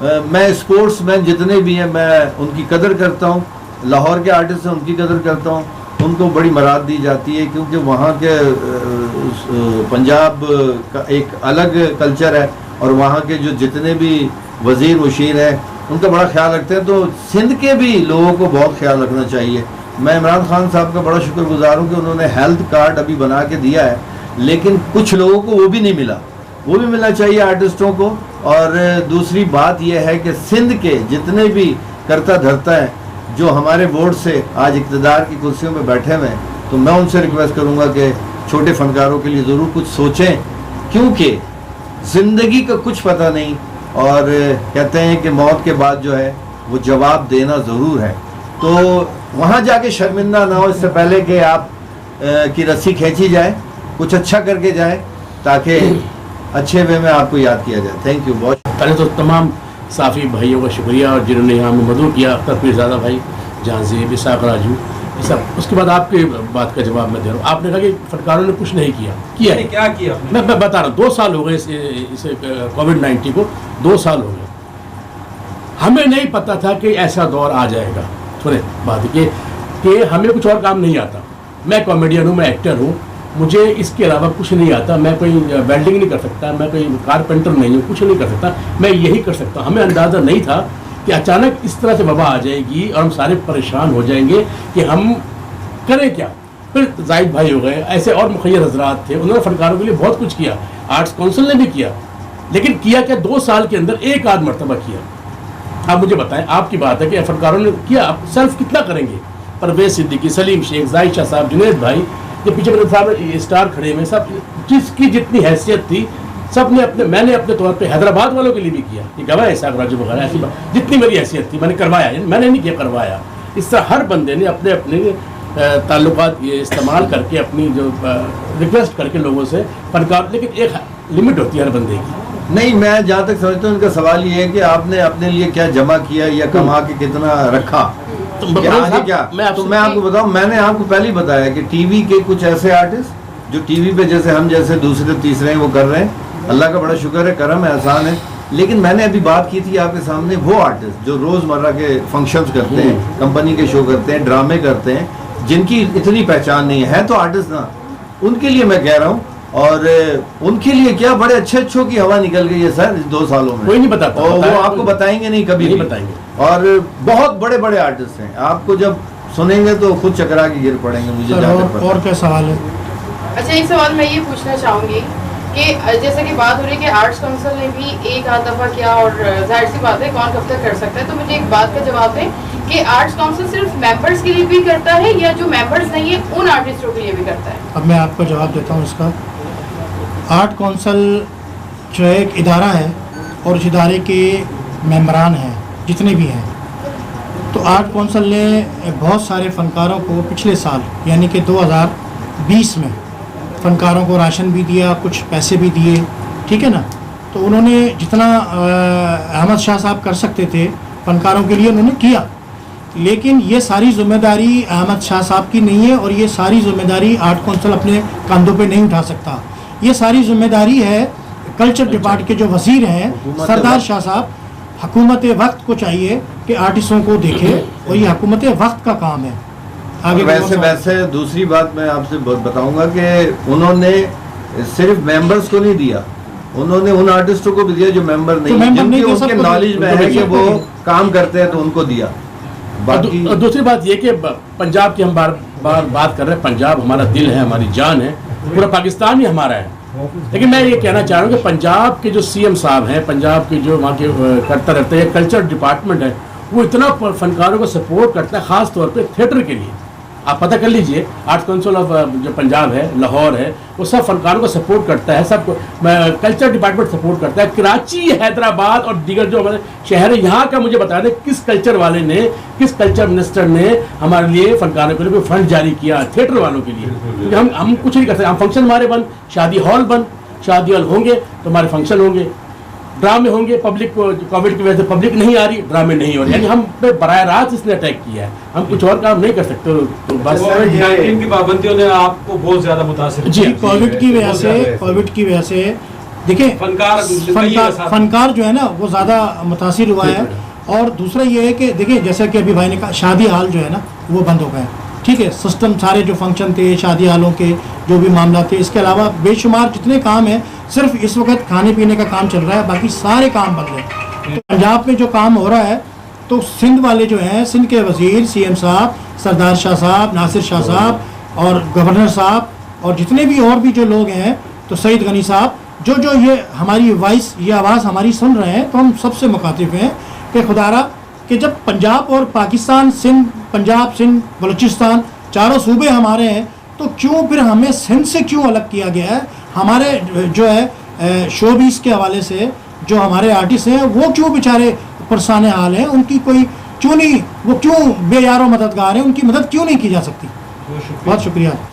میں اسپورٹس مین جتنے بھی ہیں میں ان کی قدر کرتا ہوں، لاہور کے آرٹسٹ ہیں ان کی قدر کرتا ہوں، ان کو بڑی مراد دی جاتی ہے کیونکہ وہاں کے پنجاب کا ایک الگ کلچر ہے اور وہاں کے جو جتنے بھی وزیر مشیر ہیں ان کا بڑا خیال رکھتے ہیں، تو سندھ کے بھی لوگوں کو بہت خیال رکھنا چاہیے۔ میں عمران خان صاحب کا بڑا شکر گزار ہوں کہ انہوں نے ہیلتھ کارڈ ابھی بنا کے دیا ہے، لیکن کچھ لوگوں کو وہ بھی نہیں ملا، وہ بھی ملنا چاہیے آرٹسٹوں کو۔ اور دوسری بات یہ ہے کہ سندھ کے جتنے بھی کرتا دھرتا ہیں جو ہمارے ووٹ سے آج اقتدار کی کرسیوں پہ بیٹھے ہوئے ہیں، تو میں ان سے ریکویسٹ کروں گا کہ چھوٹے فنکاروں کے لیے ضرور کچھ سوچیں، کیونکہ زندگی کا کچھ پتہ نہیں، اور کہتے ہیں کہ موت کے بعد جو ہے وہ جواب دینا ضرور ہے، تو وہاں جا کے شرمندہ نہ ہو اس سے پہلے کہ آپ کی رسی کھینچی جائے، کچھ اچھا کر کے جائیں تاکہ اچھے وے میں آپ کو یاد کیا جائے۔ تھینک یو بہت۔ پہلے تو تمام صحافی بھائیوں کا شکریہ اور جنہوں نے یہاں مدعو کیا، اختر پیرزادہ بھائی، جہاں زیب، اسحاق راجو، یہ سب۔ اس کے بعد آپ کی بات کا جواب میں دے رہا ہوں۔ آپ نے کہا کہ فنکاروں نے کچھ نہیں کیا ہے، کیا کیا میں بتا رہا ہوں، 2 سال ہو گئے اس کووڈ-19 کو، 2 سال ہو گئے۔ ہمیں نہیں پتا تھا کہ ایسا دور آ جائے گا۔ سنیں بات کہ ہمیں کچھ اور کام نہیں آتا، میں کامیڈین ہوں، میں ایکٹر ہوں، مجھے اس کے علاوہ کچھ نہیں آتا، میں کوئی ویلڈنگ نہیں کر سکتا، میں کوئی کارپینٹر نہیں ہوں، کچھ نہیں کر سکتا، میں یہی کر سکتا ہوں۔ ہمیں اندازہ نہیں تھا کہ اچانک اس طرح سے وبا آ جائے گی اور ہم سارے پریشان ہو جائیں گے کہ ہم کریں کیا۔ پھر زاہد بھائی ہو گئے، ایسے اور مخیر حضرات تھے، انہوں نے فنکاروں کے لیے بہت کچھ کیا، آرٹس کونسل نے بھی کیا، لیکن کیا کہ 2 سال کے اندر ایک آدھ مرتبہ کیا۔ آپ مجھے بتائیں، آپ کی بات ہے کہ فنکاروں نے کیا، آپ سیلف کتنا کریں گے؟ پرویز صدیقی، سلیم شیخ، زاہد شاہ صاحب، جنید بھائی، جو پیچھے میرے صاحب اسٹار کھڑے ہوئے، سب جس کی جتنی حیثیت تھی سب نے اپنے، میں نے اپنے طور پہ حیدرآباد والوں کے لیے بھی کیا، یہ گواہ ہے اسحاق راجو وغیرہ، ایسی بات جتنی میری حیثیت تھی میں نے کروایا، میں نے نہیں کیا، کروایا۔ اس طرح ہر بندے نے اپنے اپنے تعلقات یہ استعمال کر کے، اپنی جو ریکویسٹ کر کے لوگوں سے فنکار، لیکن ایک لمٹ ہوتی ہے ہر بندے کی۔ نہیں، میں جہاں تک سمجھتا ہوں ان کا سوال یہ ہے کہ آپ نے اپنے لیے کیا جمع کیا یا کما کے کتنا رکھا، تو میں آپ کو بتاؤں، میں نے آپ کو پہلے ہی بتایا کہ ٹی وی کے کچھ ایسے آرٹسٹ جو ٹی وی پہ جیسے ہم جیسے دوسرے تیسرے ہیں وہ کر رہے ہیں، اللہ کا بڑا شکر ہے، کرم ہے، احسان ہے، لیکن میں نے ابھی بات کی تھی آپ کے سامنے، وہ آرٹسٹ جو روزمرہ کے فنکشنز کرتے ہیں، کمپنی کے شو کرتے ہیں، ڈرامے کرتے ہیں، جن کی اتنی پہچان نہیں ہے تو آرٹسٹ نا، ان کے لیے میں کہہ رہا ہوں، اور ان کے لیے کیا بڑے اچھوں کی ہوا نکل گئی ہے سر اس 2 سالوں میں، کوئی نہیں بتاتا، اور وہ آپ کو بتائیں گے نہیں، کبھی نہیں بتائیں گے، اور بہت بڑے بڑے آرٹسٹ ہیں، آپ کو جب سنیں گے تو خود چکرا کے گر پڑیں گے۔ مجھے اور کیا سوال ہے؟ اچھا، ایک سوال میں یہ پوچھنا چاہوں گی کہ جیسا کہ بات ہو رہی ہے کہ آرٹس کونسل نے بھی ایک آدھ دفعہ کیا، اور ظاہر سی بات ہے کون کب تک کر سکتا ہے، تو مجھے ایک بات کا جواب دیں کہ آرٹس کونسل صرف ممبرس کے لیے بھی کرتا ہے یا جو ممبرس نہیں ہیں ان آرٹسٹوں کے لیے بھی کرتا ہے؟ اب میں آپ کو جواب دیتا ہوں اس کا۔ آرٹ کونسل جو ایک ادارہ ہے اور اس ادارے کے ممبران ہیں جتنے بھی ہیں، تو آرٹ کونسل نے بہت سارے فنکاروں کو پچھلے سال یعنی کہ 2020 میں فنکاروں کو راشن بھی دیا، کچھ پیسے بھی دیے، ٹھیک ہے نا، تو انہوں نے جتنا احمد شاہ صاحب کر سکتے تھے فنکاروں کے لیے انہوں نے کیا، لیکن یہ ساری ذمہ داری احمد شاہ صاحب کی نہیں ہے، اور یہ ساری ذمہ داری آرٹ کونسل اپنے کاندھوں پہ نہیں اٹھا سکتا، یہ ساری ذمہ داری ہے کلچر ڈپارٹ کے جو وزیر ہیں سردار شاہ صاحب۔ حکومت وقت کو چاہیے کہ آرٹسٹوں کو دیکھے، اور یہ حکومت وقت کا کام ہے۔ آگے ویسے دوسری بات میں آپ سے بتاؤں گا کہ انہوں نے صرف ممبرز کو نہیں دیا، انہوں نے ان آرٹسٹوں کو بھی دیا جو ممبر نہیں، جن کی ان کے نالج میں ہے کہ وہ کام کرتے ہیں تو ان کو دیا۔ اور دوسری بات یہ کہ پنجاب کی ہم بار بار بات کر رہے ہیں، پنجاب ہمارا دل ہے، ہماری جان ہے، پورا پاکستان ہی ہمارا ہے، لیکن میں یہ کہنا چاہ رہا ہوں کہ پنجاب کے جو سی ایم صاحب ہیں، پنجاب کے جو وہاں کے کرتا رہتے ہیں کلچر ڈپارٹمنٹ ہے، وہ اتنا فنکاروں کو سپورٹ کرتا ہے، خاص طور پہ تھیٹر کے لیے۔ آپ پتہ کر لیجئے، آرٹ کونسل آف جو پنجاب ہے، لاہور ہے، وہ سب فنکاروں کو سپورٹ کرتا ہے، سب کو کلچر ڈپارٹمنٹ سپورٹ کرتا ہے۔ کراچی، حیدرآباد اور دیگر جو ہمارے شہر ہیں، یہاں کا مجھے بتا دیں کس کلچر والے نے، کس کلچر منسٹر نے ہمارے لیے فنکاروں کے لیے کوئی فنڈ جاری کیا تھیٹر والوں کے لیے؟ کیونکہ ہم کچھ نہیں کر سکتے، ہم فنکشن ہمارے بند، شادی ہال بند، شادی ہال ہوں گے تو ہمارے فنکشن ہوں گے، ڈرامے ہوں گے، پبلک کو کووڈ کی وجہ سے پبلک نہیں آ رہی، ڈرامے نہیں ہو رہے، یعنی ہم پہ براہ راست اس نے اٹیک کیا ہے، ہم کچھ اور کام نہیں کر سکتے۔ تو بس کی پابندیوں نے آپ کو بہت زیادہ متاثر، جی، کووڈ کی وجہ سے دیکھیں فنکار فنکار جو ہے نا وہ زیادہ متاثر ہوا ہے. اور دوسرا یہ ہے کہ دیکھیں جیسا کہ ابھی بھائی نے کہا شادی ہال جو ہے نا وہ بند ہو گئے. ٹھیک ہے, سسٹم سارے جو فنکشن تھے شادی ہالوں کے جو بھی معاملات تھے, اس کے علاوہ بے شمار جتنے کام ہیں صرف اس وقت کھانے پینے کا کام چل رہا ہے, باقی سارے کام بند ہیں. تو پنجاب میں جو کام ہو رہا ہے تو سندھ والے جو ہیں, سندھ کے وزیر سی ایم صاحب, سردار شاہ صاحب, ناصر شاہ صاحب اور گورنر صاحب اور جتنے بھی اور بھی جو لوگ ہیں, تو سعید غنی صاحب, جو یہ ہماری وائس, یہ آواز ہماری سن رہے ہیں, تو ہم سب سے مخاطب ہیں کہ خدا را کہ جب پنجاب اور پاکستان, سندھ, پنجاب, سندھ, بلوچستان چاروں صوبے ہمارے ہیں, تو کیوں پھر ہمیں سندھ سے کیوں الگ کیا گیا ہے؟ ہمارے جو ہے شو بیس کے حوالے سے جو ہمارے آرٹسٹ ہیں وہ کیوں بیچارے پرسان حال ہیں, ان کی کوئی کیوں نہیں, وہ کیوں بے یار و مددگار ہیں, ان کی مدد کیوں نہیں کی جا سکتی؟ بہت شکریہ.